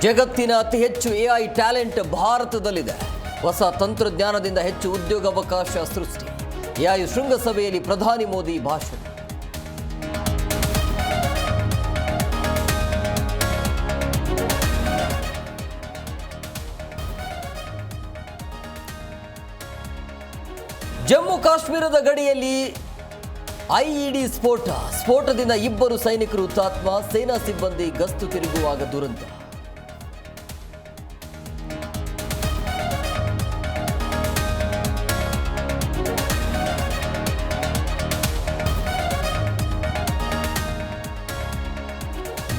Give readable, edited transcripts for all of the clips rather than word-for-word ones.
ಜಗತ್ತಿನ ಅತಿ ಹೆಚ್ಚು ಎಐ ಟ್ಯಾಲೆಂಟ್ ಭಾರತದಲ್ಲಿದೆ. ಹೊಸ ತಂತ್ರಜ್ಞಾನದಿಂದ ಹೆಚ್ಚು ಉದ್ಯೋಗಾವಕಾಶ ಸೃಷ್ಟಿ. ಎಐ ಶೃಂಗಸಭೆಯಲ್ಲಿ ಪ್ರಧಾನಿ ಮೋದಿ ಭಾಷಣ. ಜಮ್ಮು ಕಾಶ್ಮೀರದ ಗಡಿಯಲ್ಲಿ ಐಇಡಿ ಸ್ಫೋಟದಿಂದ ಇಬ್ಬರು ಸೈನಿಕರು ಹುತಾತ್ಮ. ಸೇನಾ ಸಿಬ್ಬಂದಿ ಗಸ್ತು ತಿರುಗುವಾಗ ದುರಂತ.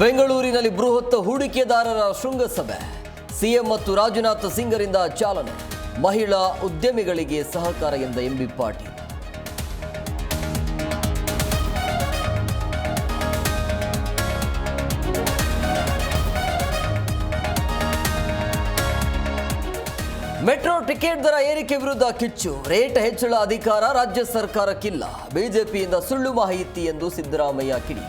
ಬೆಂಗಳೂರಿನಲ್ಲಿ ಬೃಹತ್ ಹೂಡಿಕೆದಾರರ ಶೃಂಗಸಭೆ. ಸಿಎಂ ಮತ್ತು ರಾಜನಾಥ್ ಸಿಂಗ್ರಿಂದ ಚಾಲನೆ. ಮಹಿಳಾ ಉದ್ಯಮಿಗಳಿಗೆ ಸಹಕಾರ ಎಂದ ಎಂಬಿ ಪಾಟೀಲ್. ಮೆಟ್ರೋ ಟಿಕೆಟ್ ದರ ಏರಿಕೆ ವಿರುದ್ಧ ಕಿಚ್ಚು. ರೇಟ್ ಹೆಚ್ಚಳ ಅಧಿಕಾರ ರಾಜ್ಯ ಸರ್ಕಾರಕ್ಕಿಲ್ಲ. ಬಿಜೆಪಿಯಿಂದ ಸುಳ್ಳು ಮಾಹಿತಿ ಎಂದು ಸಿದ್ದರಾಮಯ್ಯ ಕಿಡಿ.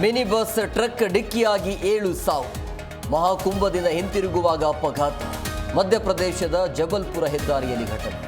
ಮಿನಿ ಬಸ್ ಟ್ರಕ್ ಡಿಕ್ಕಿಯಾಗಿ 7 ಸಾವು. ಮಹಾಕುಂಭದಿಂದ ಹಿಂತಿರುಗುವಾಗ ಅಪಘಾತ. ಮಧ್ಯಪ್ರದೇಶದ ಜಬಲ್ಪುರ ಹೆದ್ದಾರಿಯಲ್ಲಿ ಘಟನೆ.